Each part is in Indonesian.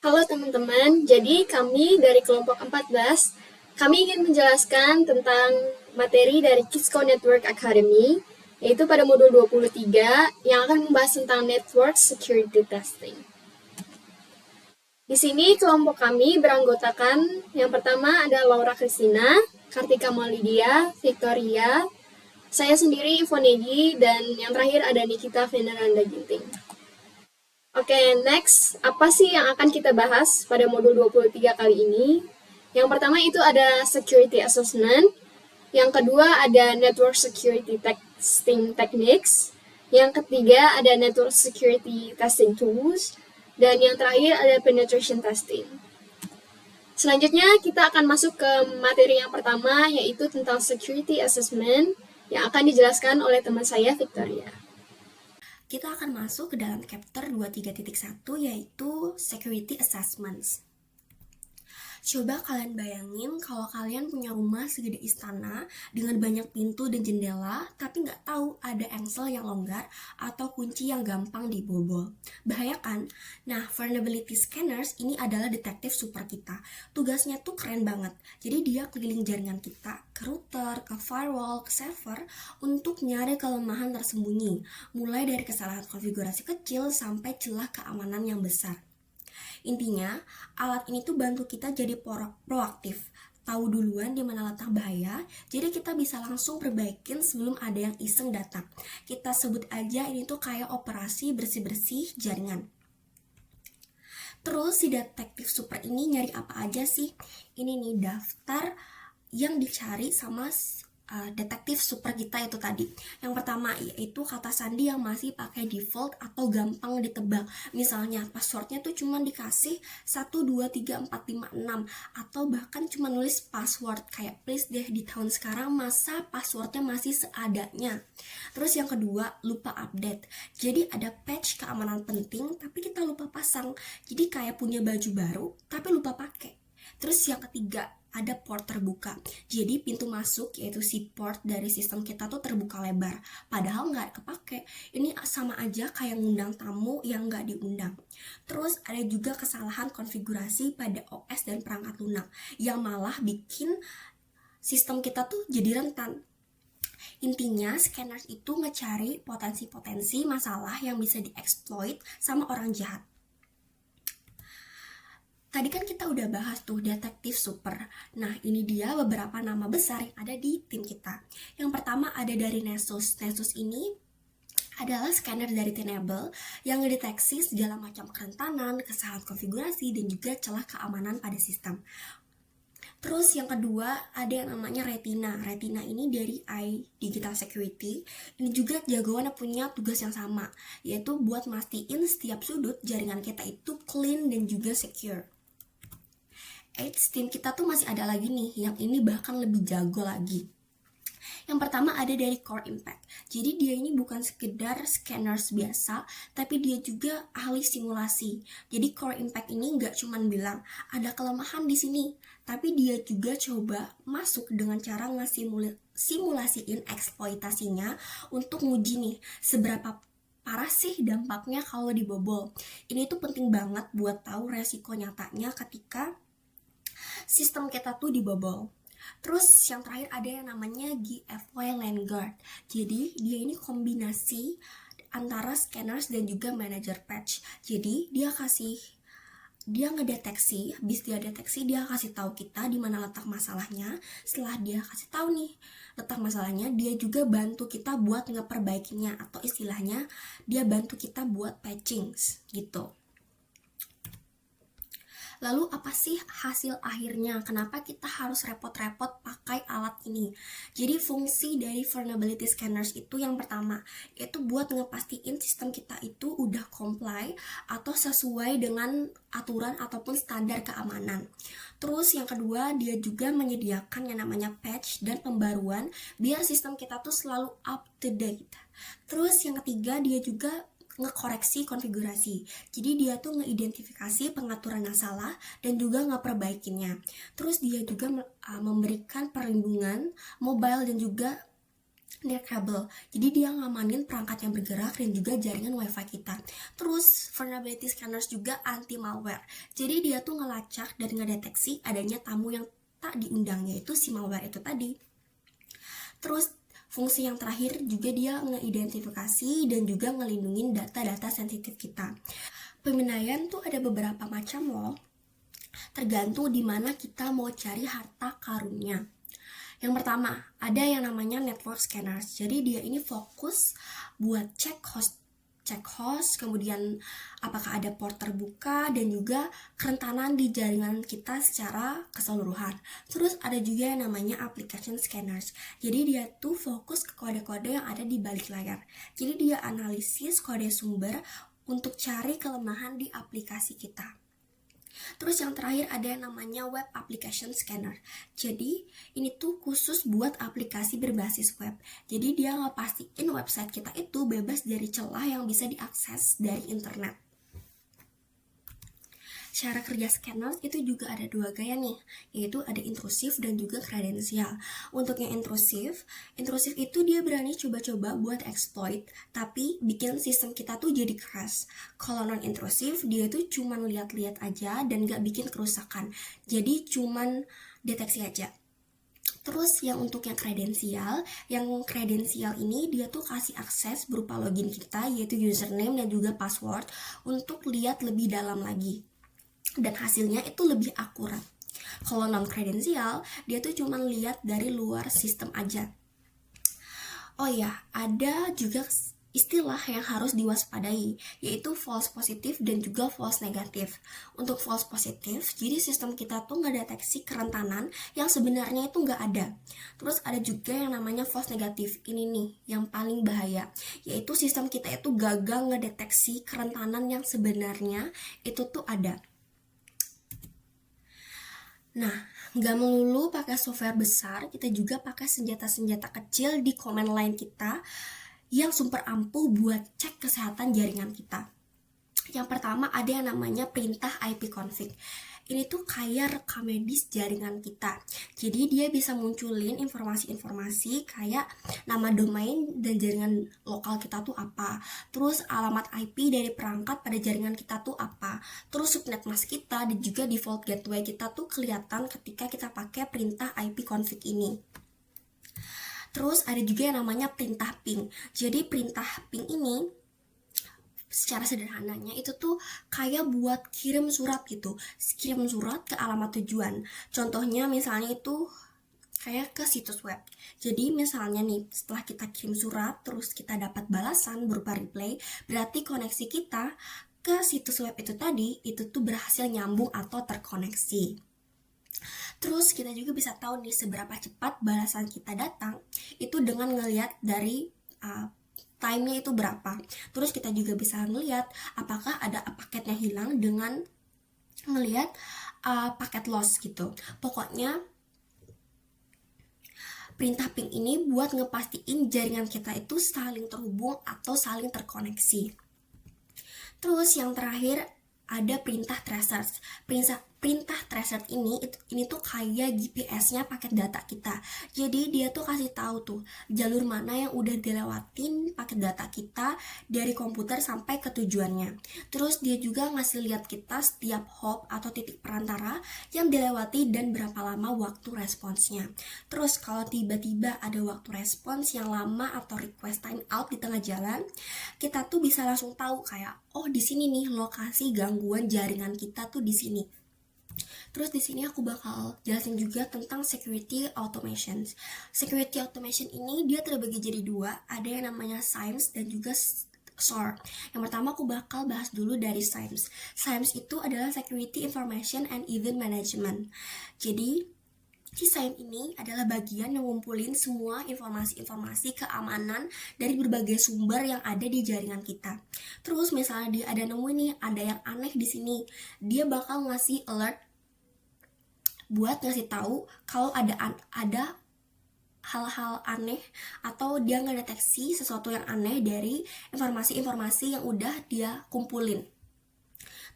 Halo teman-teman, jadi kami dari kelompok 14, kami ingin menjelaskan tentang materi dari Kisco Network Academy, yaitu pada modul 23 yang akan membahas tentang Network Security Testing. Di sini kelompok kami beranggotakan, yang pertama ada Laura Christina, Kartika Maulidia, Victoria, saya sendiri Ivonedi, dan yang terakhir ada Nikita Veneranda Ginting. Oke, next, apa sih yang akan kita bahas pada modul 23 kali ini? Yang pertama itu ada Security Assessment, yang kedua ada Network Security Testing Techniques, yang ketiga ada Network Security Testing Tools, dan yang terakhir ada Penetration Testing. Selanjutnya kita akan masuk ke materi yang pertama, yaitu tentang Security Assessment, yang akan dijelaskan oleh teman saya, Victoria. Kita akan masuk ke dalam chapter 23.1 yaitu Security Assessments. Coba kalian bayangin kalau kalian punya rumah segede istana dengan banyak pintu dan jendela, tapi nggak tahu ada engsel yang longgar atau kunci yang gampang dibobol. Bahaya kan? Nah, vulnerability scanners ini adalah detektif super kita. Tugasnya tuh keren banget. Jadi dia keliling jaringan kita, ke router, ke firewall, ke server, untuk nyari kelemahan tersembunyi. Mulai dari kesalahan konfigurasi kecil sampai celah keamanan yang besar. Intinya, alat ini tuh bantu kita jadi proaktif, tahu duluan di mana letak bahaya, jadi kita bisa langsung perbaikin sebelum ada yang iseng datang. Kita sebut aja ini tuh kayak operasi bersih-bersih jaringan. Terus si detektif super ini nyari apa aja sih? Ini nih daftar yang dicari sama detektif super kita itu tadi. Yang pertama yaitu kata sandi yang masih pakai default atau gampang ditebak. Misalnya passwordnya tuh cuma dikasih 123456 atau bahkan cuma nulis password kayak please deh, di tahun sekarang masa passwordnya masih seadanya. Terus yang kedua, lupa update. Jadi ada patch keamanan penting tapi kita lupa pasang. Jadi kayak punya baju baru tapi lupa pakai. Terus yang ketiga, ada port terbuka. Jadi pintu masuk yaitu si port dari sistem kita tuh terbuka lebar. Padahal nggak kepake. Ini sama aja kayak ngundang tamu yang nggak diundang. Terus ada juga kesalahan konfigurasi pada OS dan perangkat lunak yang malah bikin sistem kita tuh jadi rentan. Intinya, scanners itu ngecari potensi-potensi masalah yang bisa dieksploit sama orang jahat. Tadi kan kita udah bahas tuh detektif super. Nah, ini dia beberapa nama besar yang ada di tim kita. Yang pertama ada dari Nessus. Nessus ini adalah scanner dari Tenable yang ngedeteksi segala macam kerentanan, kesalahan konfigurasi, dan juga celah keamanan pada sistem. Terus yang kedua ada yang namanya Retina. Retina ini dari iDigital Security. Ini juga jagoan punya tugas yang sama, yaitu buat mastiin setiap sudut jaringan kita itu clean dan juga secure. Tim kita tuh masih ada lagi nih, yang ini bahkan lebih jago lagi. Yang pertama ada dari Core Impact. Jadi dia ini bukan sekedar scanners biasa, tapi dia juga ahli simulasi. Jadi Core Impact ini nggak cuma bilang ada kelemahan di sini, tapi dia juga coba masuk dengan cara simulasiin eksploitasinya untuk nguji nih seberapa parah sih dampaknya kalau dibobol. Ini tuh penting banget buat tahu resiko nyatanya ketika sistem kita tuh dibobol. Terus yang terakhir ada yang namanya GFY Landguard. Jadi dia ini kombinasi antara scanners dan juga manager patch. Jadi dia ngedeteksi, habis dia deteksi dia kasih tahu kita di mana letak masalahnya. Setelah dia kasih tahu nih letak masalahnya, dia juga bantu kita buat ngeperbaikinya, atau istilahnya dia bantu kita buat patching gitu. Lalu apa sih hasil akhirnya? Kenapa kita harus repot-repot pakai alat ini? Jadi fungsi dari vulnerability scanners itu yang pertama, yaitu buat ngepastiin sistem kita itu udah comply atau sesuai dengan aturan ataupun standar keamanan. Terus yang kedua, dia juga menyediakan yang namanya patch dan pembaruan biar sistem kita tuh selalu up to date. Terus yang ketiga, dia juga ngekoreksi konfigurasi. Jadi dia tuh ngeidentifikasi pengaturan yang salah dan juga ngeperbaikinya. Terus dia juga memberikan perlindungan mobile dan juga kabel. Jadi dia ngamanin perangkat yang bergerak dan juga jaringan wifi kita. Terus vulnerability scanners juga anti malware. Jadi dia tuh ngelacak dan ngedeteksi adanya tamu yang tak diundang, yaitu si malware itu tadi. Terus fungsi yang terakhir juga dia ngeidentifikasi dan juga ngelindungin data-data sensitif kita. Pemindaian tuh ada beberapa macam loh, tergantung di mana kita mau cari harta karunnya. Yang pertama, ada yang namanya network scanners. Jadi dia ini fokus buat cek host, kemudian apakah ada port terbuka dan juga kerentanan di jaringan kita secara keseluruhan. Terus ada juga yang namanya application scanners. Jadi dia tuh fokus ke kode-kode yang ada di balik layar. Jadi dia analisis kode sumber untuk cari kelemahan di aplikasi kita. Terus yang terakhir ada yang namanya web application scanner. Jadi ini tuh khusus buat aplikasi berbasis web. Jadi dia ngepastiin website kita itu bebas dari celah yang bisa diakses dari internet. Cara kerja scanner itu juga ada dua gaya nih, yaitu ada intrusif dan juga kredensial. Untuk yang intrusif itu dia berani coba-coba buat exploit, tapi bikin sistem kita tuh jadi crash. Kalau non intrusif dia tuh cuman lihat-lihat aja dan gak bikin kerusakan, jadi cuman deteksi aja. Terus yang untuk yang kredensial ini dia tuh kasih akses berupa login kita, yaitu username dan juga password, untuk lihat lebih dalam lagi. Dan hasilnya itu lebih akurat. Kalau non kredensial, dia tuh cuma lihat dari luar sistem aja. Oh ya, ada juga istilah yang harus diwaspadai, yaitu false positif dan juga false negatif. Untuk false positif, jadi sistem kita tuh ngedeteksi kerentanan yang sebenarnya itu nggak ada. Terus ada juga yang namanya false negatif, ini nih yang paling bahaya, yaitu sistem kita itu gagal ngedeteksi kerentanan yang sebenarnya itu tuh ada. Nah, nggak melulu pakai software besar, kita juga pakai senjata-senjata kecil di command line kita yang super ampuh buat cek kesehatan jaringan kita. Yang pertama ada yang namanya perintah ipconfig. Ini tuh kayak rekam medis jaringan kita. Jadi dia bisa munculin informasi-informasi kayak nama domain dan jaringan lokal kita tuh apa. Terus alamat IP dari perangkat pada jaringan kita tuh apa. Terus subnet mask kita dan juga default gateway kita tuh kelihatan ketika kita pakai perintah ipconfig ini. Terus ada juga yang namanya perintah ping. Jadi perintah ping ini secara sederhananya itu tuh kayak buat kirim surat gitu, kirim surat ke alamat tujuan. Contohnya misalnya itu kayak ke situs web. Jadi misalnya nih, setelah kita kirim surat terus kita dapat balasan berupa reply, berarti koneksi kita ke situs web itu tadi itu tuh berhasil nyambung atau terkoneksi. Terus kita juga bisa tahu nih seberapa cepat balasan kita datang itu dengan ngelihat dari time-nya itu berapa. Terus kita juga bisa ngelihat apakah ada paket yang hilang dengan ngelihat paket loss gitu. Pokoknya perintah ping ini buat ngepastiin jaringan kita itu saling terhubung atau saling terkoneksi. Terus yang terakhir ada perintah tracers. Perintah tracer ini tuh kayak GPS-nya paket data kita. Jadi dia tuh kasih tahu tuh jalur mana yang udah dilewatin paket data kita dari komputer sampai ke tujuannya. Terus dia juga ngasih lihat kita setiap hop atau titik perantara yang dilewati dan berapa lama waktu responsnya. Terus kalau tiba-tiba ada waktu respons yang lama atau request time out di tengah jalan, kita tuh bisa langsung tahu kayak oh di sini nih lokasi gangguan jaringan kita tuh di sini. Terus di sini aku bakal jelasin juga tentang security automation. Security automation ini dia terbagi jadi dua, ada yang namanya SIEMs dan juga SOAR. Yang pertama aku bakal bahas dulu dari SIEMs. SIEMs itu adalah Security Information and Event Management. Jadi si SIEM ini adalah bagian yang ngumpulin semua informasi-informasi keamanan dari berbagai sumber yang ada di jaringan kita. Terus misalnya dia ada nemu nih, ada yang aneh di sini, dia bakal ngasih alert buat ngasih tahu kalau ada hal-hal aneh atau dia ngedeteksi sesuatu yang aneh dari informasi-informasi yang udah dia kumpulin.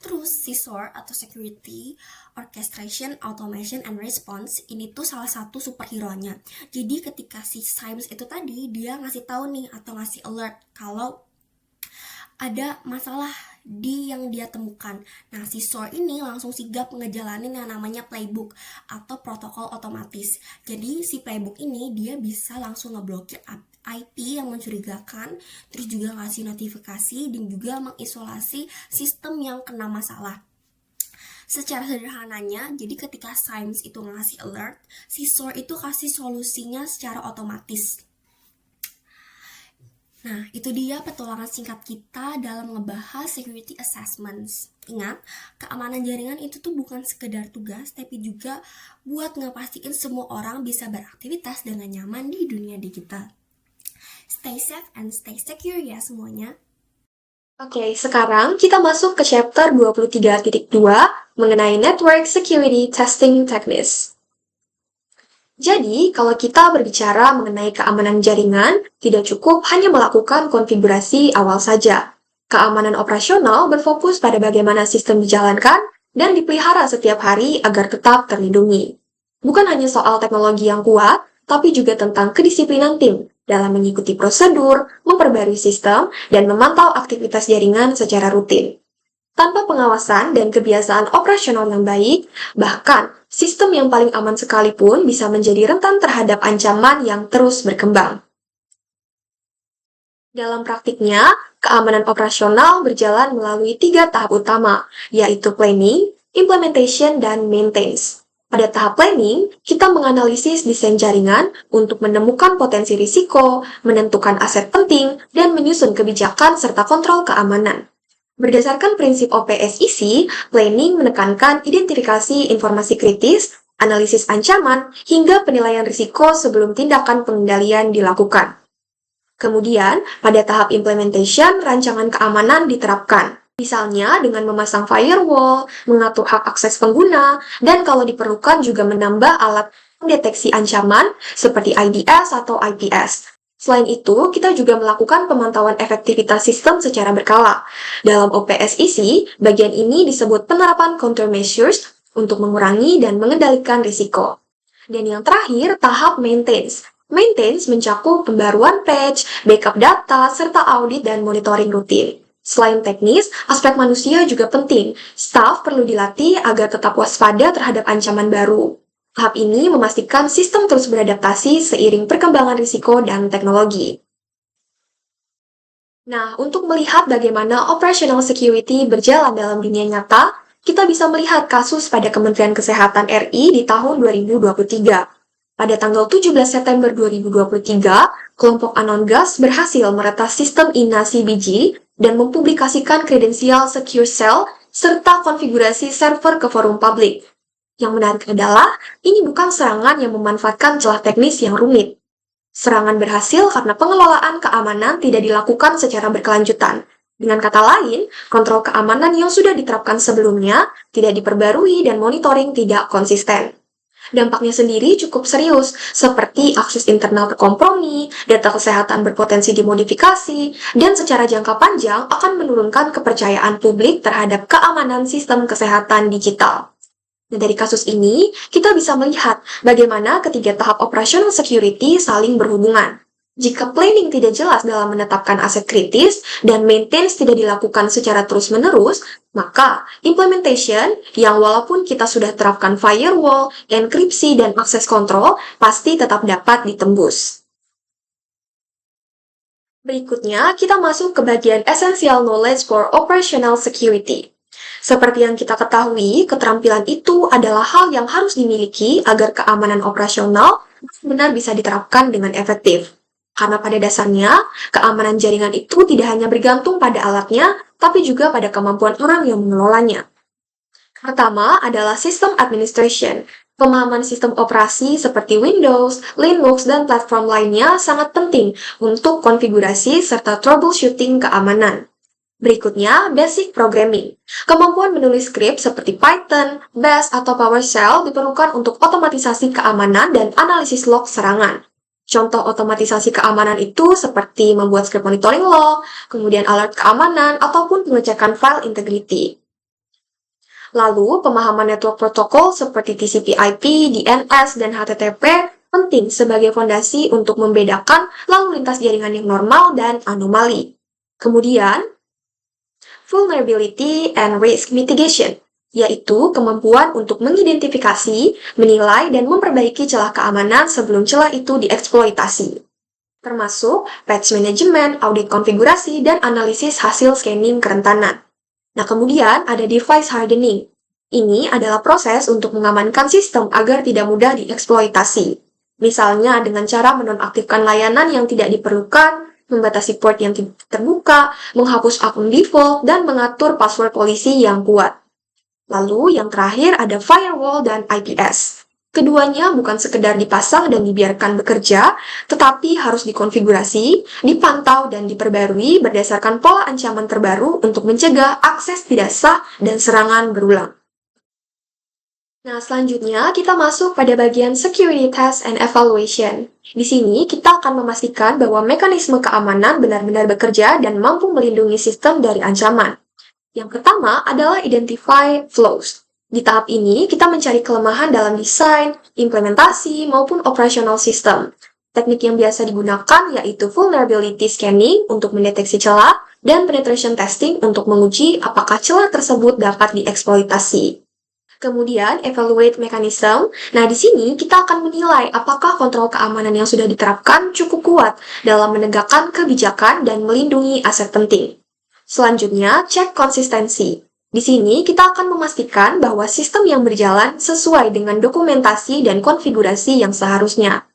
Terus si SOAR atau Security, Orchestration, Automation, and Response ini tuh salah satu superhero-nya. Jadi ketika si SIEMs itu tadi, dia ngasih tahu nih atau ngasih alert kalau ada masalah di yang dia temukan. Nah, si SOAR ini langsung sigap ngejalanin yang namanya playbook atau protokol otomatis. Jadi, si playbook ini dia bisa langsung ngeblokir IP yang mencurigakan, terus juga ngasih notifikasi dan juga mengisolasi sistem yang kena masalah. Secara sederhananya, jadi ketika SIEMs itu ngasih alert, si SOAR itu kasih solusinya secara otomatis. Nah, itu dia petualangan singkat kita dalam ngebahas security assessments. Ingat, keamanan jaringan itu tuh bukan sekedar tugas, tapi juga buat ngepastiin semua orang bisa beraktivitas dengan nyaman di dunia digital. Stay safe and stay secure ya semuanya. Oke, sekarang kita masuk ke chapter 23.2 mengenai Network Security Testing Techniques. Jadi, kalau kita berbicara mengenai keamanan jaringan, tidak cukup hanya melakukan konfigurasi awal saja. Keamanan operasional berfokus pada bagaimana sistem dijalankan dan dipelihara setiap hari agar tetap terlindungi. Bukan hanya soal teknologi yang kuat, tapi juga tentang kedisiplinan tim dalam mengikuti prosedur, memperbarui sistem, dan memantau aktivitas jaringan secara rutin. Tanpa pengawasan dan kebiasaan operasional yang baik, bahkan sistem yang paling aman sekalipun bisa menjadi rentan terhadap ancaman yang terus berkembang. Dalam praktiknya, keamanan operasional berjalan melalui 3 tahap utama, yaitu planning, implementation, dan maintenance. Pada tahap planning, kita menganalisis desain jaringan untuk menemukan potensi risiko, menentukan aset penting, dan menyusun kebijakan serta kontrol keamanan. Berdasarkan prinsip OPSIC, planning menekankan identifikasi informasi kritis, analisis ancaman, hingga penilaian risiko sebelum tindakan pengendalian dilakukan. Kemudian, pada tahap implementation, rancangan keamanan diterapkan. Misalnya dengan memasang firewall, mengatur hak akses pengguna, dan kalau diperlukan juga menambah alat pendeteksi ancaman seperti IDS atau IPS. Selain itu, kita juga melakukan pemantauan efektivitas sistem secara berkala. Dalam OPSIC, bagian ini disebut penerapan countermeasures untuk mengurangi dan mengendalikan risiko. Dan yang terakhir, tahap maintenance. Maintenance mencakup pembaruan patch, backup data, serta audit dan monitoring rutin. Selain teknis, aspek manusia juga penting. Staf perlu dilatih agar tetap waspada terhadap ancaman baru. Tahap ini memastikan sistem terus beradaptasi seiring perkembangan risiko dan teknologi. Nah, untuk melihat bagaimana operational security berjalan dalam dunia nyata, kita bisa melihat kasus pada Kementerian Kesehatan RI di tahun 2023. Pada tanggal 17 September 2023, kelompok Anongas berhasil meretas sistem INA CBG dan mempublikasikan kredensial Secure Cell serta konfigurasi server ke forum publik. Yang menarik adalah, ini bukan serangan yang memanfaatkan celah teknis yang rumit. Serangan berhasil karena pengelolaan keamanan tidak dilakukan secara berkelanjutan. Dengan kata lain, kontrol keamanan yang sudah diterapkan sebelumnya tidak diperbarui dan monitoring tidak konsisten. Dampaknya sendiri cukup serius, seperti akses internal terkompromi, data kesehatan berpotensi dimodifikasi, dan secara jangka panjang akan menurunkan kepercayaan publik terhadap keamanan sistem kesehatan digital. Nah, dari kasus ini, kita bisa melihat bagaimana ketiga tahap operational security saling berhubungan. Jika planning tidak jelas dalam menetapkan aset kritis dan maintenance tidak dilakukan secara terus-menerus, maka implementation yang walaupun kita sudah terapkan firewall, enkripsi, dan akses kontrol pasti tetap dapat ditembus. Berikutnya, kita masuk ke bagian Essential Knowledge for Operational Security. Seperti yang kita ketahui, keterampilan itu adalah hal yang harus dimiliki agar keamanan operasional benar bisa diterapkan dengan efektif. Karena pada dasarnya, keamanan jaringan itu tidak hanya bergantung pada alatnya, tapi juga pada kemampuan orang yang mengelolanya. Pertama adalah System Administration. Pemahaman sistem operasi seperti Windows, Linux, dan platform lainnya sangat penting untuk konfigurasi serta troubleshooting keamanan. Berikutnya, Basic Programming. Kemampuan menulis skrip seperti Python, Bash, atau PowerShell diperlukan untuk otomatisasi keamanan dan analisis log serangan. Contoh otomatisasi keamanan itu seperti membuat skrip monitoring log, kemudian alert keamanan, ataupun pengecekan file integrity. Lalu, pemahaman network protokol seperti TCP/IP, DNS, dan HTTP penting sebagai fondasi untuk membedakan lalu lintas jaringan yang normal dan anomali. Kemudian, vulnerability and risk mitigation, yaitu kemampuan untuk mengidentifikasi, menilai, dan memperbaiki celah keamanan sebelum celah itu dieksploitasi. Termasuk patch management, audit konfigurasi, dan analisis hasil scanning kerentanan. Nah, kemudian ada device hardening. Ini adalah proses untuk mengamankan sistem agar tidak mudah dieksploitasi. Misalnya dengan cara menonaktifkan layanan yang tidak diperlukan, membatasi port yang terbuka, menghapus akun default, dan mengatur password polisi yang kuat. Lalu yang terakhir ada firewall dan IPS. Keduanya bukan sekedar dipasang dan dibiarkan bekerja, tetapi harus dikonfigurasi, dipantau, dan diperbarui berdasarkan pola ancaman terbaru untuk mencegah akses tidak sah dan serangan berulang. Nah, selanjutnya kita masuk pada bagian Security Test and Evaluation. Di sini kita akan memastikan bahwa mekanisme keamanan benar-benar bekerja dan mampu melindungi sistem dari ancaman. Yang pertama adalah identify flaws. Di tahap ini, kita mencari kelemahan dalam desain, implementasi, maupun operasional sistem. Teknik yang biasa digunakan yaitu vulnerability scanning untuk mendeteksi celah dan penetration testing untuk menguji apakah celah tersebut dapat dieksploitasi. Kemudian, evaluate mechanism. Nah, di sini kita akan menilai apakah kontrol keamanan yang sudah diterapkan cukup kuat dalam menegakkan kebijakan dan melindungi aset penting. Selanjutnya, cek konsistensi. Di sini kita akan memastikan bahwa sistem yang berjalan sesuai dengan dokumentasi dan konfigurasi yang seharusnya.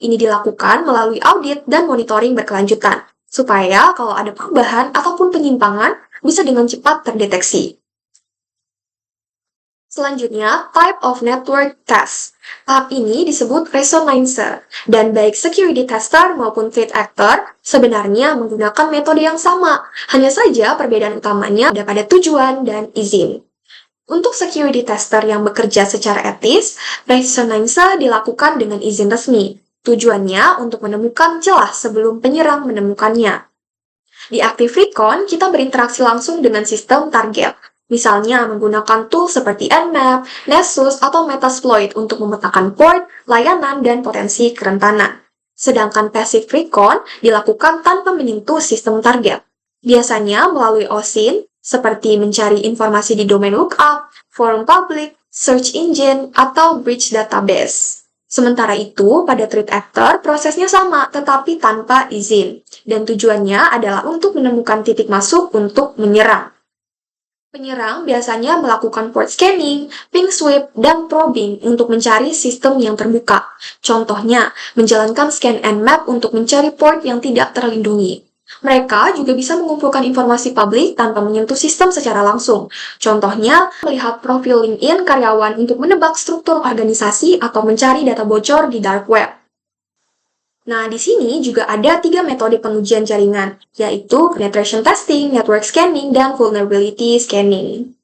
Ini dilakukan melalui audit dan monitoring berkelanjutan, supaya kalau ada perubahan ataupun penyimpangan bisa dengan cepat terdeteksi. Selanjutnya, type of network test. Tahap ini disebut resonance, dan baik security tester maupun threat actor sebenarnya menggunakan metode yang sama, hanya saja perbedaan utamanya ada pada tujuan dan izin. Untuk security tester yang bekerja secara etis, resonance dilakukan dengan izin resmi. Tujuannya untuk menemukan celah sebelum penyerang menemukannya. Di Active Recon, kita berinteraksi langsung dengan sistem target. Misalnya menggunakan tool seperti Nmap, Nessus, atau Metasploit untuk memetakan port, layanan, dan potensi kerentanan. Sedangkan Passive Recon dilakukan tanpa menyentuh sistem target. Biasanya melalui OSINT, seperti mencari informasi di domain lookup, forum public, search engine, atau bridge database. Sementara itu, pada threat actor, prosesnya sama, tetapi tanpa izin. Dan tujuannya adalah untuk menemukan titik masuk untuk menyerang. Penyerang biasanya melakukan port scanning, ping sweep, dan probing untuk mencari sistem yang terbuka. Contohnya, menjalankan scan Nmap untuk mencari port yang tidak terlindungi. Mereka juga bisa mengumpulkan informasi publik tanpa menyentuh sistem secara langsung. Contohnya, melihat profil LinkedIn karyawan untuk menebak struktur organisasi atau mencari data bocor di dark web. Nah, di sini juga ada 3 metode pengujian jaringan, yaitu penetration testing, network scanning, dan vulnerability scanning.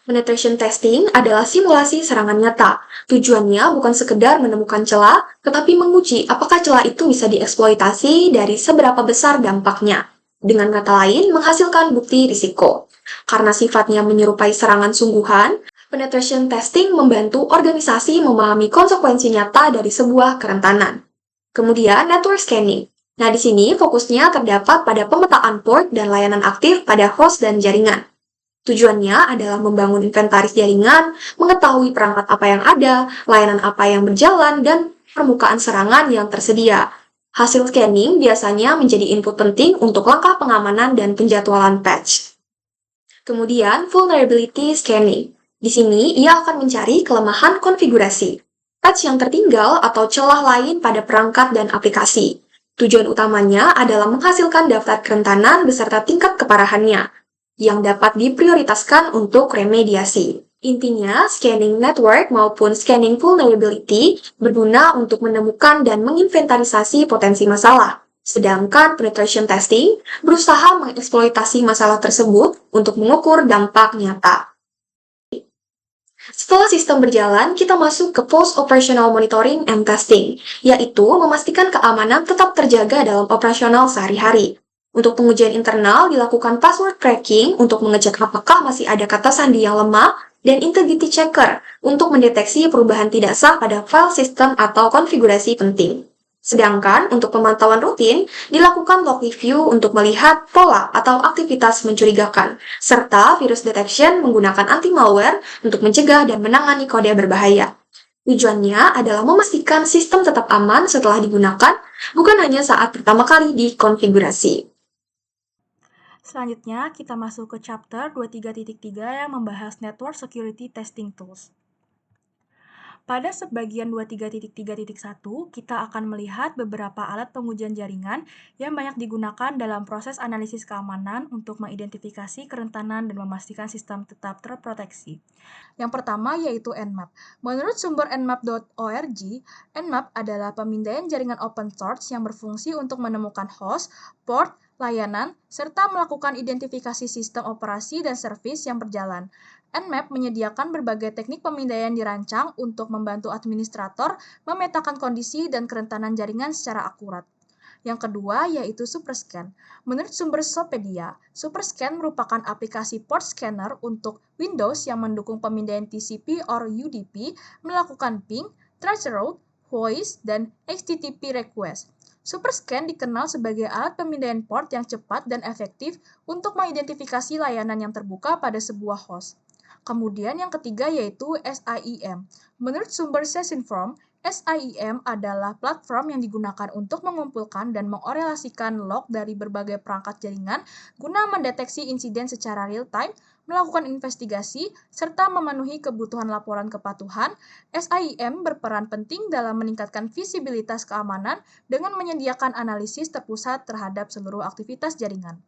Penetration testing adalah simulasi serangan nyata. Tujuannya bukan sekedar menemukan celah, tetapi menguji apakah celah itu bisa dieksploitasi dari seberapa besar dampaknya. Dengan kata lain, menghasilkan bukti risiko. Karena sifatnya menyerupai serangan sungguhan, penetration testing membantu organisasi memahami konsekuensi nyata dari sebuah kerentanan. Kemudian, network scanning. Nah, di sini fokusnya terdapat pada pemetaan port dan layanan aktif pada host dan jaringan. Tujuannya adalah membangun inventaris jaringan, mengetahui perangkat apa yang ada, layanan apa yang berjalan, dan permukaan serangan yang tersedia. Hasil scanning biasanya menjadi input penting untuk langkah pengamanan dan penjadwalan patch. Kemudian, vulnerability scanning. Di sini, ia akan mencari kelemahan konfigurasi, patch yang tertinggal atau celah lain pada perangkat dan aplikasi. Tujuan utamanya adalah menghasilkan daftar kerentanan beserta tingkat keparahannya, yang dapat diprioritaskan untuk remediasi. Intinya, scanning network maupun scanning vulnerability berguna untuk menemukan dan menginventarisasi potensi masalah. Sedangkan penetration testing berusaha mengeksploitasi masalah tersebut untuk mengukur dampak nyata. Setelah sistem berjalan, kita masuk ke post-operational monitoring and testing, yaitu memastikan keamanan tetap terjaga dalam operasional sehari-hari. Untuk pengujian internal, dilakukan password cracking untuk mengecek apakah masih ada kata sandi yang lemah dan Integrity Checker untuk mendeteksi perubahan tidak sah pada file sistem atau konfigurasi penting. Sedangkan untuk pemantauan rutin, dilakukan log review untuk melihat pola atau aktivitas mencurigakan, serta virus detection menggunakan anti-malware untuk mencegah dan menangani kode berbahaya. Tujuannya adalah memastikan sistem tetap aman setelah digunakan, bukan hanya saat pertama kali dikonfigurasi. Selanjutnya, kita masuk ke chapter 23.3 yang membahas Network Security Testing Tools. Pada subbagian 23.3.1, kita akan melihat beberapa alat pengujian jaringan yang banyak digunakan dalam proses analisis keamanan untuk mengidentifikasi kerentanan dan memastikan sistem tetap terproteksi. Yang pertama yaitu Nmap. Menurut sumber nmap.org, Nmap adalah pemindaian jaringan open source yang berfungsi untuk menemukan host, port, layanan, serta melakukan identifikasi sistem operasi dan servis yang berjalan. Nmap menyediakan berbagai teknik pemindaian dirancang untuk membantu administrator memetakan kondisi dan kerentanan jaringan secara akurat. Yang kedua yaitu Superscan. Menurut sumber Sopedia, Superscan merupakan aplikasi port scanner untuk Windows yang mendukung pemindaian TCP or UDP, melakukan ping, traceroute, voice, dan HTTP request. Superscan dikenal sebagai alat pemindaian port yang cepat dan efektif untuk mengidentifikasi layanan yang terbuka pada sebuah host. Kemudian yang ketiga yaitu SIEM. Menurut sumber Sessinform, SIEM adalah platform yang digunakan untuk mengumpulkan dan mengorelasikan log dari berbagai perangkat jaringan guna mendeteksi insiden secara real-time, melakukan investigasi, serta memenuhi kebutuhan laporan kepatuhan. SIEM berperan penting dalam meningkatkan visibilitas keamanan dengan menyediakan analisis terpusat terhadap seluruh aktivitas jaringan.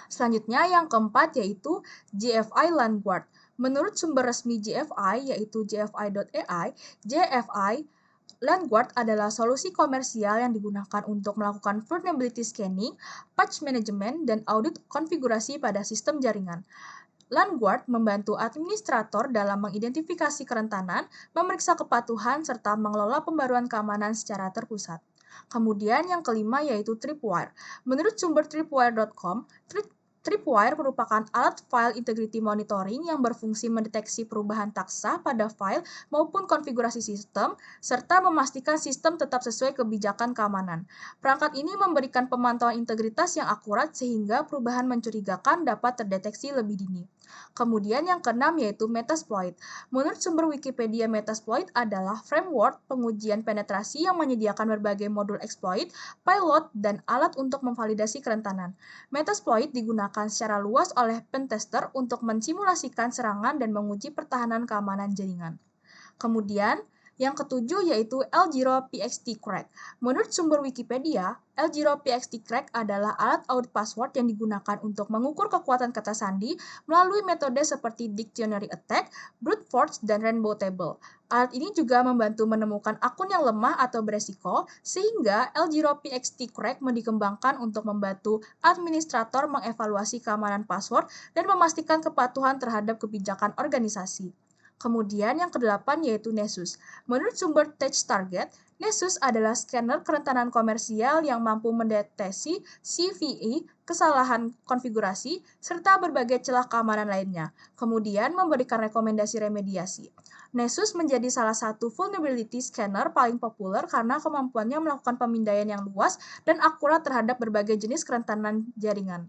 Selanjutnya yang keempat yaitu JFI LandGuard. Menurut sumber resmi JFI yaitu jfi.ai, JFI LandGuard adalah solusi komersial yang digunakan untuk melakukan vulnerability scanning, patch management, dan audit konfigurasi pada sistem jaringan. LandGuard membantu administrator dalam mengidentifikasi kerentanan, memeriksa kepatuhan, serta mengelola pembaruan keamanan secara terpusat. Kemudian yang kelima yaitu Tripwire. Menurut sumber tripwire.com, Tripwire merupakan alat file integrity monitoring yang berfungsi mendeteksi perubahan tak sah pada file maupun konfigurasi sistem, serta memastikan sistem tetap sesuai kebijakan keamanan. Perangkat ini memberikan pemantauan integritas yang akurat sehingga perubahan mencurigakan dapat terdeteksi lebih dini. Kemudian yang keenam yaitu Metasploit. Menurut sumber Wikipedia, Metasploit adalah framework pengujian penetrasi yang menyediakan berbagai modul exploit, payload, dan alat untuk memvalidasi kerentanan. Metasploit digunakan secara luas oleh pentester untuk mensimulasikan serangan dan menguji pertahanan keamanan jaringan. Kemudian, yang ketujuh yaitu L0PXT Crack. Menurut sumber Wikipedia, L0PXT Crack adalah alat audit password yang digunakan untuk mengukur kekuatan kata sandi melalui metode seperti dictionary attack, brute force, dan rainbow table. Alat ini juga membantu menemukan akun yang lemah atau beresiko, sehingga L0PXT Crack dikembangkan untuk membantu administrator mengevaluasi keamanan password dan memastikan kepatuhan terhadap kebijakan organisasi. Kemudian yang kedelapan yaitu Nessus. Menurut sumber TechTarget, Nessus adalah scanner kerentanan komersial yang mampu mendeteksi CVE, kesalahan konfigurasi, serta berbagai celah keamanan lainnya, kemudian memberikan rekomendasi remediasi. Nessus menjadi salah satu vulnerability scanner paling populer karena kemampuannya melakukan pemindaian yang luas dan akurat terhadap berbagai jenis kerentanan jaringan.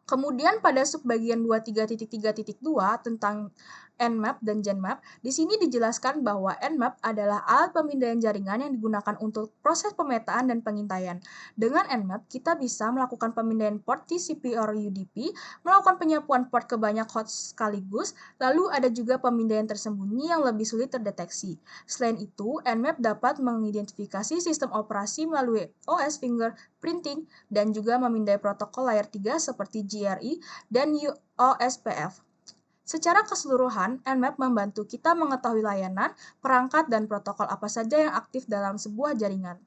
Kemudian pada subbagian 23.3.2 tentang Nmap dan Genmap, di sini dijelaskan bahwa Nmap adalah alat pemindaian jaringan yang digunakan untuk proses pemetaan dan pengintaian. Dengan Nmap, kita bisa melakukan pemindaian port TCP or UDP, melakukan penyapuan port ke banyak host sekaligus, lalu ada juga pemindaian tersembunyi yang lebih sulit terdeteksi. Selain itu, Nmap dapat mengidentifikasi sistem operasi melalui OS fingerprinting dan juga memindai protokol layer 3 seperti GRE dan OSPF. Secara keseluruhan, Nmap membantu kita mengetahui layanan, perangkat, dan protokol apa saja yang aktif dalam sebuah jaringan.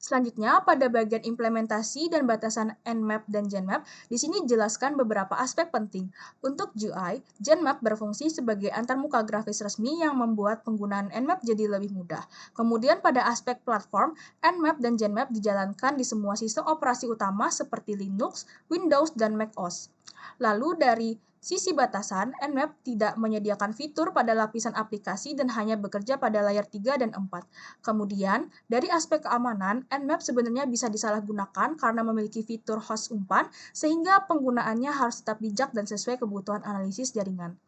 Selanjutnya, pada bagian implementasi dan batasan Nmap dan Genmap, di sini dijelaskan beberapa aspek penting. Untuk GUI, Genmap berfungsi sebagai antarmuka grafis resmi yang membuat penggunaan Nmap jadi lebih mudah. Kemudian pada aspek platform, Nmap dan Genmap dijalankan di semua sistem operasi utama seperti Linux, Windows, dan macOS. Lalu dari sisi batasan, Nmap tidak menyediakan fitur pada lapisan aplikasi dan hanya bekerja pada layer 3 dan 4. Kemudian, dari aspek keamanan, Nmap sebenarnya bisa disalahgunakan karena memiliki fitur host umpan, sehingga penggunaannya harus tetap bijak dan sesuai kebutuhan analisis jaringan.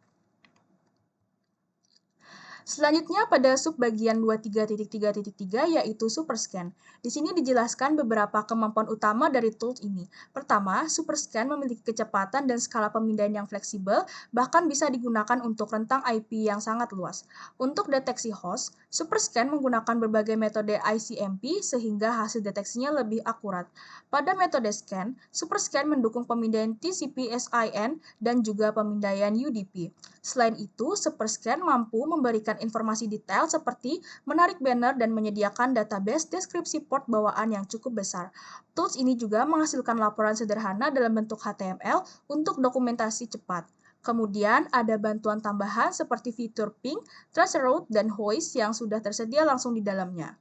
Selanjutnya pada subbagian 23.3.3 yaitu Superscan. Di sini dijelaskan beberapa kemampuan utama dari tools ini. Pertama, Superscan memiliki kecepatan dan skala pemindahan yang fleksibel, bahkan bisa digunakan untuk rentang IP yang sangat luas. Untuk deteksi host, Superscan menggunakan berbagai metode ICMP sehingga hasil deteksinya lebih akurat. Pada metode scan, Superscan mendukung pemindaian TCP/SIN dan juga pemindaian UDP. Selain itu, Superscan mampu memberikan informasi detail seperti menarik banner dan menyediakan database deskripsi port bawaan yang cukup besar. Tools ini juga menghasilkan laporan sederhana dalam bentuk HTML untuk dokumentasi cepat. Kemudian ada bantuan tambahan seperti fitur ping, traceroute, dan hoist yang sudah tersedia langsung di dalamnya.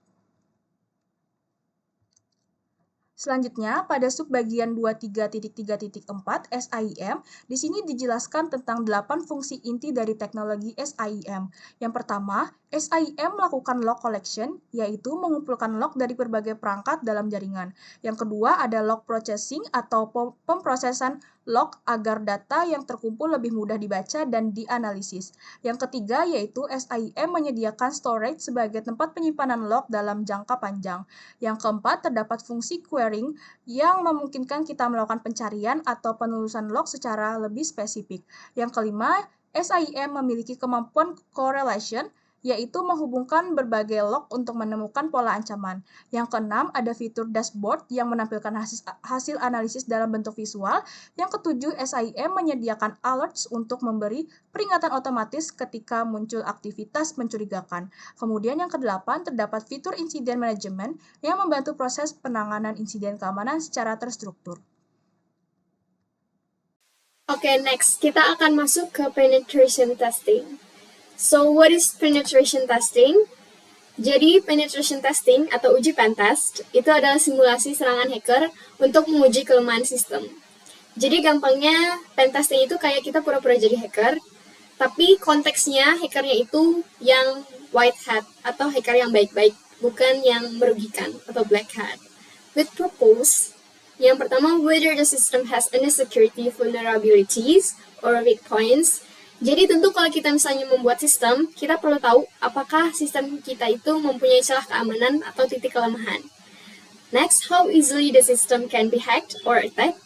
Selanjutnya, pada subbagian 23.3.4 SIEM, di sini dijelaskan tentang 8 fungsi inti dari teknologi SIEM. Yang pertama, SIEM melakukan log collection, yaitu mengumpulkan log dari berbagai perangkat dalam jaringan. Yang kedua, ada log processing atau pemrosesan log agar data yang terkumpul lebih mudah dibaca dan dianalisis. Yang ketiga, yaitu SIEM menyediakan storage sebagai tempat penyimpanan log dalam jangka panjang. Yang keempat, terdapat fungsi querying yang memungkinkan kita melakukan pencarian atau penelusuran log secara lebih spesifik. Yang kelima, SIEM memiliki kemampuan correlation, yaitu menghubungkan berbagai log untuk menemukan pola ancaman. Yang keenam, ada fitur dashboard yang menampilkan hasil analisis dalam bentuk visual. Yang ketujuh, SIEM menyediakan alerts untuk memberi peringatan otomatis ketika muncul aktivitas mencurigakan. Kemudian yang kedelapan, terdapat fitur incident management yang membantu proses penanganan insiden keamanan secara terstruktur. Oke, next kita akan masuk ke penetration testing. So, what is penetration testing? Jadi, penetration testing atau uji pentest itu adalah simulasi serangan hacker untuk menguji kelemahan sistem. Jadi, gampangnya pentesting itu kayak kita pura-pura jadi hacker, tapi konteksnya hackernya itu yang white hat atau hacker yang baik-baik, bukan yang merugikan atau black hat. With purpose, yang pertama, whether the system has any security vulnerabilities or weak points. Jadi tentu kalau kita misalnya membuat sistem, kita perlu tahu apakah sistem kita itu mempunyai celah keamanan atau titik kelemahan. Next, how easily the system can be hacked or attacked.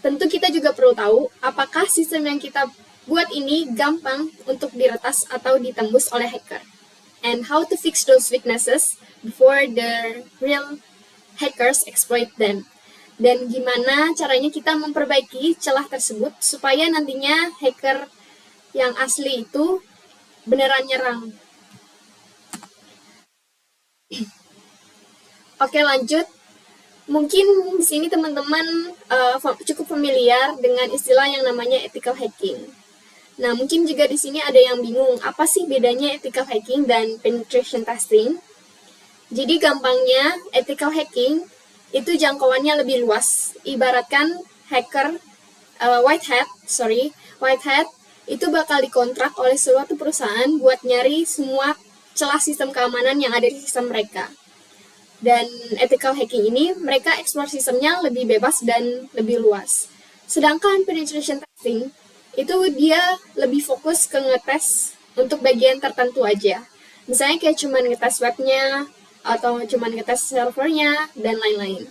Tentu kita juga perlu tahu apakah sistem yang kita buat ini gampang untuk diretas atau ditembus oleh hacker. And how to fix those weaknesses before the real hackers exploit them. Dan gimana caranya kita memperbaiki celah tersebut supaya nantinya hacker yang asli itu beneran nyerang. Oke, lanjut. Mungkin di sini teman-teman cukup familiar dengan istilah yang namanya ethical hacking. Nah, mungkin juga di sini ada yang bingung, apa sih bedanya ethical hacking dan penetration testing? Jadi gampangnya, ethical hacking itu jangkauannya lebih luas. Ibaratkan hacker white hat itu bakal dikontrak oleh suatu perusahaan buat nyari semua celah sistem keamanan yang ada di sistem mereka. Dan ethical hacking ini, mereka eksplor sistemnya lebih bebas dan lebih luas. Sedangkan penetration testing, itu dia lebih fokus ke ngetes untuk bagian tertentu aja. Misalnya kayak cuma ngetes webnya, atau cuma ngetes servernya, dan lain-lain.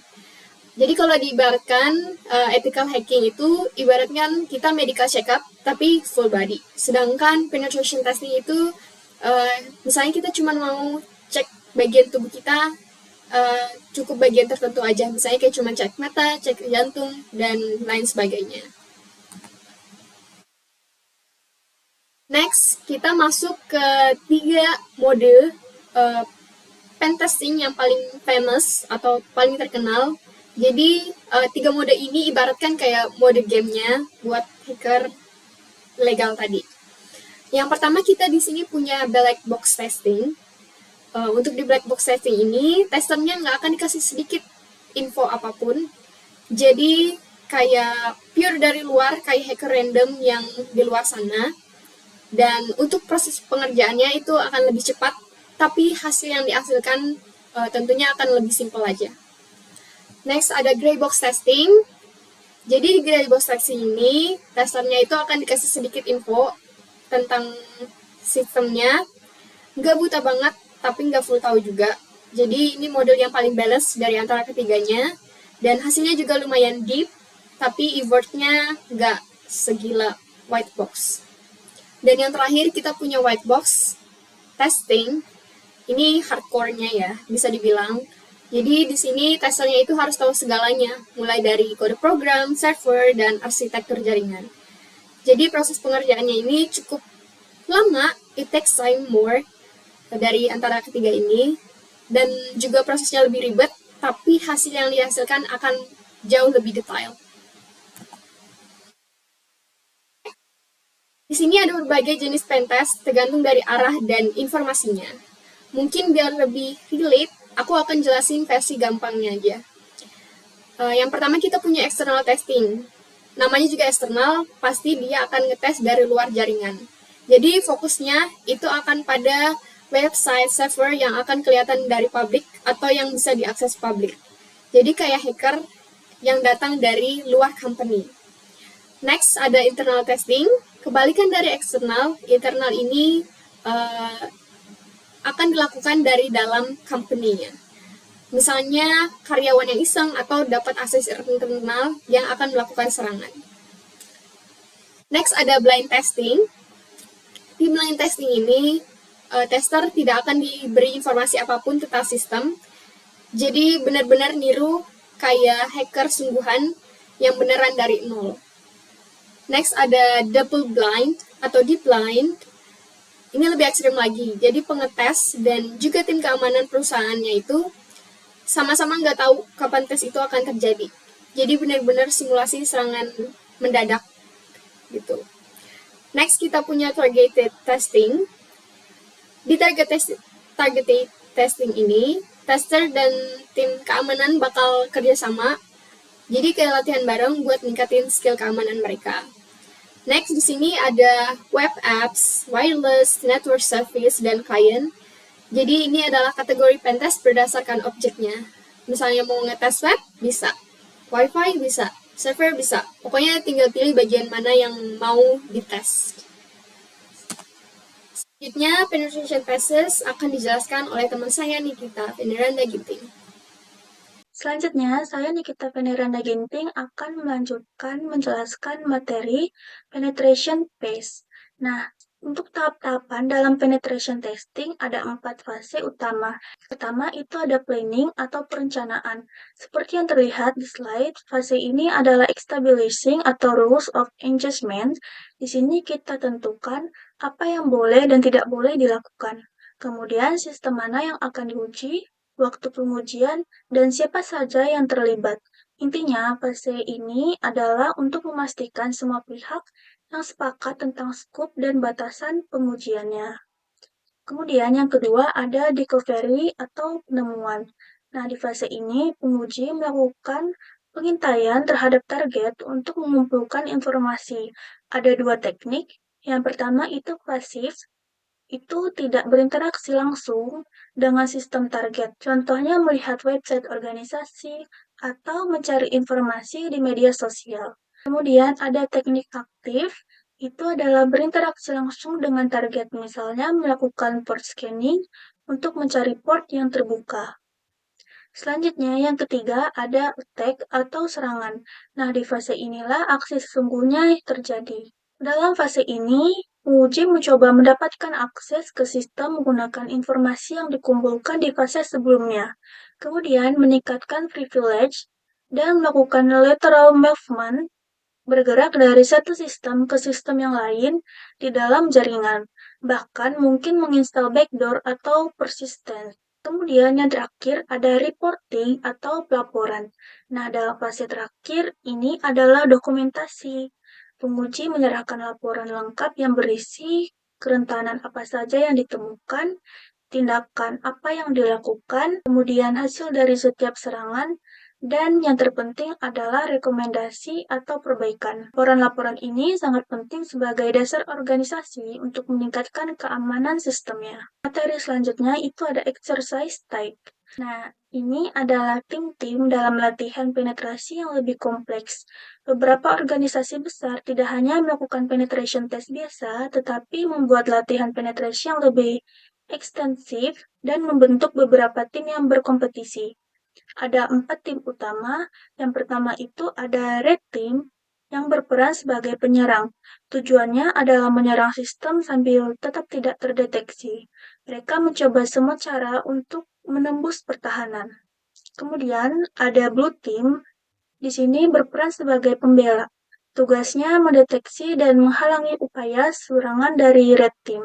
Jadi kalau diibaratkan ethical hacking itu ibaratkan kita medical check-up tapi full body. Sedangkan penetration testing itu misalnya kita cuma mau cek bagian tubuh kita cukup bagian tertentu aja. Misalnya kayak cuma cek mata, cek jantung, dan lain sebagainya. Next, kita masuk ke 3 mode pentesting yang paling famous atau paling terkenal. Jadi 3 mode ini ibaratkan kayak mode gamenya buat hacker legal tadi. Yang pertama kita di sini punya black box testing. Untuk di black box testing ini, testernya nggak akan dikasih sedikit info apapun. Jadi kayak pure dari luar, kayak hacker random yang di luar sana. Dan untuk proses pengerjaannya itu akan lebih cepat, tapi hasil yang dihasilkan tentunya akan lebih simpel aja. Next ada gray box testing. Jadi di gray box testing ini, testernya itu akan dikasih sedikit info tentang sistemnya. Nggak buta banget, tapi nggak full tahu juga. Jadi ini model yang paling balance dari antara ketiganya. Dan hasilnya juga lumayan deep, tapi effortnya nggak segila white box. Dan yang terakhir kita punya white box testing. Ini hardcore-nya ya, bisa dibilang. Jadi di sini testernya itu harus tahu segalanya, mulai dari kode program, server, dan arsitektur jaringan. Jadi proses pengerjaannya ini cukup lama, it takes time more dari antara ketiga ini, dan juga prosesnya lebih ribet, tapi hasil yang dihasilkan akan jauh lebih detail. Di sini ada berbagai jenis pentest tergantung dari arah dan informasinya. Mungkin biar lebih relate, aku akan jelasin versi gampangnya aja. Yang pertama kita punya external testing. Namanya juga eksternal, pasti dia akan ngetes dari luar jaringan. Jadi fokusnya itu akan pada website server yang akan kelihatan dari publik atau yang bisa diakses publik. Jadi kayak hacker yang datang dari luar company. Next ada internal testing. Kebalikan dari eksternal, internal ini akan dilakukan dari dalam company-nya. Misalnya karyawan yang iseng atau dapat akses internal yang akan melakukan serangan. Next ada blind testing. Di blind testing ini, tester tidak akan diberi informasi apapun tentang sistem. Jadi benar-benar niru kayak hacker sungguhan yang beneran dari nol. Next ada double blind atau deep blind. Ini lebih ekstrim lagi. Jadi pengetes dan juga tim keamanan perusahaannya itu sama-sama nggak tahu kapan tes itu akan terjadi. Jadi benar-benar simulasi serangan mendadak gitu. Next kita punya targeted testing. Di targeted testing ini, tester dan tim keamanan bakal kerjasama. Jadi kayak latihan bareng buat ningkatin skill keamanan mereka. Next di sini ada web apps, wireless, network service, dan client. Jadi ini adalah kategori pentest berdasarkan objeknya. Misalnya mau ngetes web, bisa. Wi-Fi bisa. Server bisa. Pokoknya tinggal pilih bagian mana yang mau dites. Selanjutnya, penetration tests akan dijelaskan oleh teman saya Nikita Veneranda Ginting. Selanjutnya, saya Nikita Veneranda Ginting akan melanjutkan menjelaskan materi penetration phase. Nah, untuk tahap-tahapan dalam penetration testing ada 4 fase utama. Pertama itu ada planning atau perencanaan. Seperti yang terlihat di slide, fase ini adalah establishing atau rules of engagement. Di sini kita tentukan apa yang boleh dan tidak boleh dilakukan. Kemudian sistem mana yang akan diuji, waktu pengujian, dan siapa saja yang terlibat. Intinya, fase ini adalah untuk memastikan semua pihak yang sepakat tentang skop dan batasan pengujiannya. Kemudian yang kedua ada discovery atau penemuan. Nah, di fase ini penguji melakukan pengintaian terhadap target untuk mengumpulkan informasi. Ada 2 teknik. Yang pertama itu pasif, itu tidak berinteraksi langsung dengan sistem target. Contohnya melihat website organisasi atau mencari informasi di media sosial. Kemudian ada teknik aktif, itu adalah berinteraksi langsung dengan target, misalnya melakukan port scanning untuk mencari port yang terbuka. Selanjutnya, yang ketiga ada attack atau serangan. Nah, di fase inilah aksi sesungguhnya terjadi. Dalam fase ini, penguji mencoba mendapatkan akses ke sistem menggunakan informasi yang dikumpulkan di fase sebelumnya, kemudian meningkatkan privilege dan melakukan lateral movement, bergerak dari satu sistem ke sistem yang lain di dalam jaringan, bahkan mungkin menginstal backdoor atau persistent. Kemudian yang terakhir ada reporting atau pelaporan. Nah, dalam fase terakhir ini adalah dokumentasi. Penguji menyerahkan laporan lengkap yang berisi kerentanan apa saja yang ditemukan, tindakan apa yang dilakukan, kemudian hasil dari setiap serangan, dan yang terpenting adalah rekomendasi atau perbaikan. Laporan-laporan ini sangat penting sebagai dasar organisasi untuk meningkatkan keamanan sistemnya. Materi selanjutnya itu ada exercise type. Nah, ini adalah tim-tim dalam latihan penetrasi yang lebih kompleks. Beberapa organisasi besar tidak hanya melakukan penetration test biasa, tetapi membuat latihan penetrasi yang lebih ekstensif dan membentuk beberapa tim yang berkompetisi. Ada 4 tim utama. Yang pertama itu ada Red Team yang berperan sebagai penyerang. Tujuannya adalah menyerang sistem sambil tetap tidak terdeteksi. Mereka mencoba semua cara untuk menembus pertahanan. Kemudian ada Blue Team, di sini berperan sebagai pembela. Tugasnya mendeteksi dan menghalangi upaya serangan dari Red Team.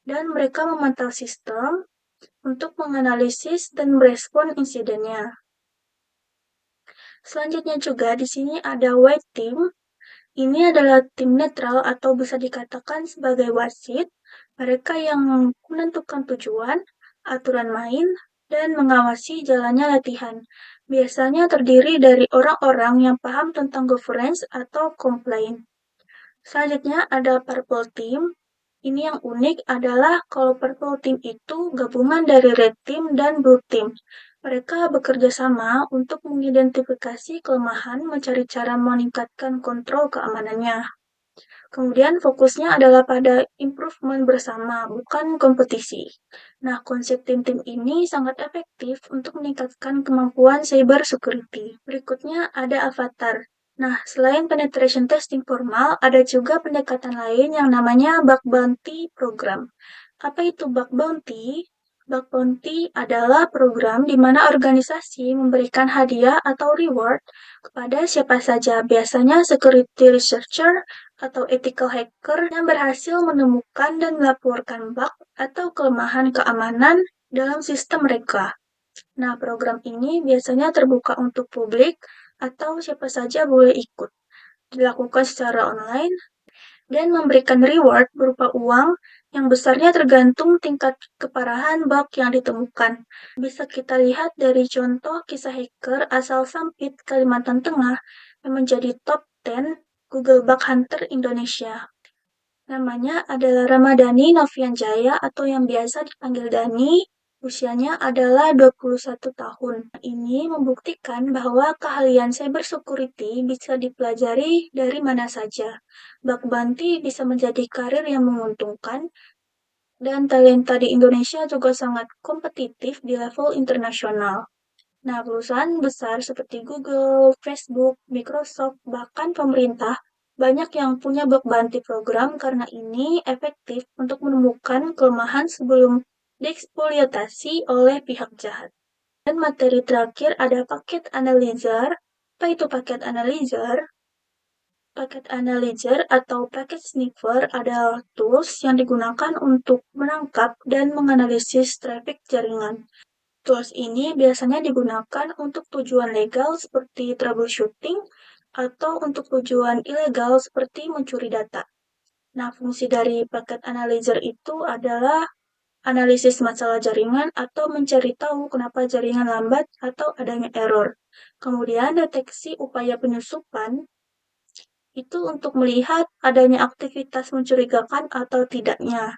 Dan mereka memantau sistem untuk menganalisis dan merespon insidennya. Selanjutnya juga di sini ada White Team. Ini adalah tim netral atau bisa dikatakan sebagai wasit. Mereka yang menentukan tujuan, aturan main, dan mengawasi jalannya latihan. Biasanya terdiri dari orang-orang yang paham tentang governance atau complaint. Selanjutnya ada Purple Team. Ini yang unik adalah kalau Purple Team itu gabungan dari Red Team dan Blue Team. Mereka bekerja sama untuk mengidentifikasi kelemahan, mencari cara meningkatkan kontrol keamanannya. Kemudian fokusnya adalah pada improvement bersama, bukan kompetisi. Nah, konsep tim-tim ini sangat efektif untuk meningkatkan kemampuan cyber security. Berikutnya ada avatar. Nah, selain penetration testing formal, ada juga pendekatan lain yang namanya bug bounty program. Apa itu bug bounty? Bug bounty adalah program di mana organisasi memberikan hadiah atau reward kepada siapa saja, biasanya security researcher atau ethical hacker yang berhasil menemukan dan melaporkan bug atau kelemahan keamanan dalam sistem mereka. Nah, program ini biasanya terbuka untuk publik atau siapa saja boleh ikut. Dilakukan secara online dan memberikan reward berupa uang yang besarnya tergantung tingkat keparahan bug yang ditemukan. Bisa kita lihat dari contoh kisah hacker asal Sampit, Kalimantan Tengah yang menjadi top 10 Google Bug Hunter Indonesia. Namanya adalah Ramadhani Novian Jaya atau yang biasa dipanggil Dani. Usianya adalah 21 tahun. Ini membuktikan bahwa keahlian cyber security bisa dipelajari dari mana saja. Bug bounty bisa menjadi karir yang menguntungkan, dan talenta di Indonesia juga sangat kompetitif di level internasional. Nah, perusahaan besar seperti Google, Facebook, Microsoft, bahkan pemerintah banyak yang punya bug bounty program karena ini efektif untuk menemukan kelemahan sebelum dieksploitasi oleh pihak jahat. Dan materi terakhir ada packet analyzer. Apa itu packet analyzer? Packet analyzer atau packet sniffer adalah tools yang digunakan untuk menangkap dan menganalisis traffic jaringan. Tools ini biasanya digunakan untuk tujuan legal seperti troubleshooting atau untuk tujuan ilegal seperti mencuri data. Nah, fungsi dari packet analyzer itu adalah analisis masalah jaringan atau mencari tahu kenapa jaringan lambat atau adanya error. Kemudian deteksi upaya penyusupan itu untuk melihat adanya aktivitas mencurigakan atau tidaknya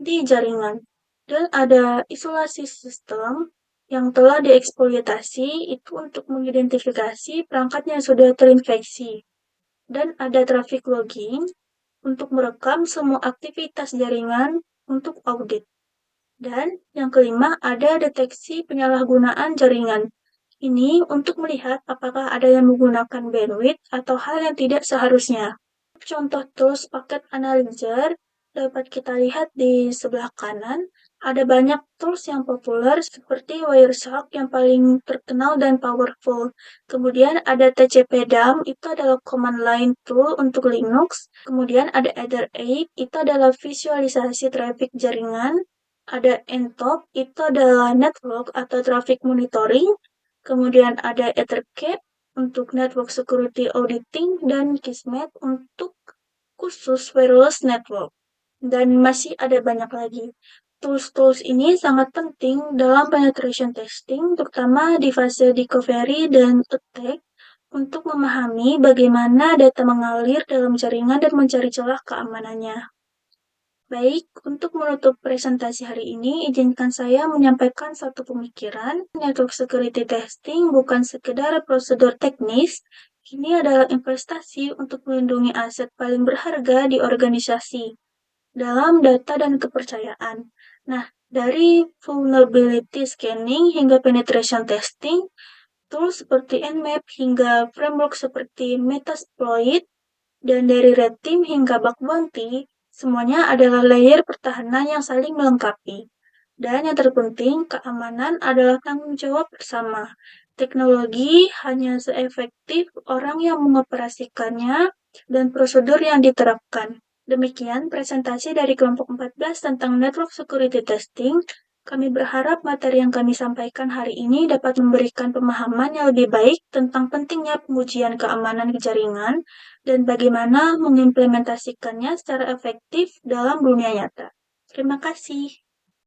di jaringan. Dan ada isolasi sistem yang telah dieksploitasi itu untuk mengidentifikasi perangkat yang sudah terinfeksi. Dan ada traffic logging untuk merekam semua aktivitas jaringan untuk audit. Dan yang kelima ada deteksi penyalahgunaan jaringan. Ini untuk melihat apakah ada yang menggunakan bandwidth atau hal yang tidak seharusnya. Contoh tools packet analyzer dapat kita lihat di sebelah kanan. Ada banyak tools yang populer seperti Wireshark yang paling terkenal dan powerful. Kemudian ada TCP/DAM, itu adalah command line tool untuk Linux. Kemudian ada Ether8, itu adalah visualisasi traffic jaringan. Ada NTOP, itu adalah Network atau Traffic Monitoring. Kemudian ada EtherCAT untuk Network Security Auditing dan Kismet untuk khusus wireless network. Dan masih ada banyak lagi. Tools-tools ini sangat penting dalam penetration testing, terutama di fase discovery dan attack, untuk memahami bagaimana data mengalir dalam jaringan dan mencari celah keamanannya. Baik, untuk menutup presentasi hari ini, izinkan saya menyampaikan satu pemikiran. Network security testing bukan sekedar prosedur teknis, ini adalah investasi untuk melindungi aset paling berharga di organisasi dalam data dan kepercayaan. Nah, dari vulnerability scanning hingga penetration testing, tools seperti Nmap hingga framework seperti Metasploit, dan dari red team hingga bug bounty, semuanya adalah layer pertahanan yang saling melengkapi. Dan yang terpenting, keamanan adalah tanggung jawab bersama. Teknologi hanya seefektif orang yang mengoperasikannya dan prosedur yang diterapkan. Demikian presentasi dari kelompok 14 tentang network security testing. Kami berharap materi yang kami sampaikan hari ini dapat memberikan pemahaman yang lebih baik tentang pentingnya pengujian keamanan jaringan dan bagaimana mengimplementasikannya secara efektif dalam dunia nyata. Terima kasih.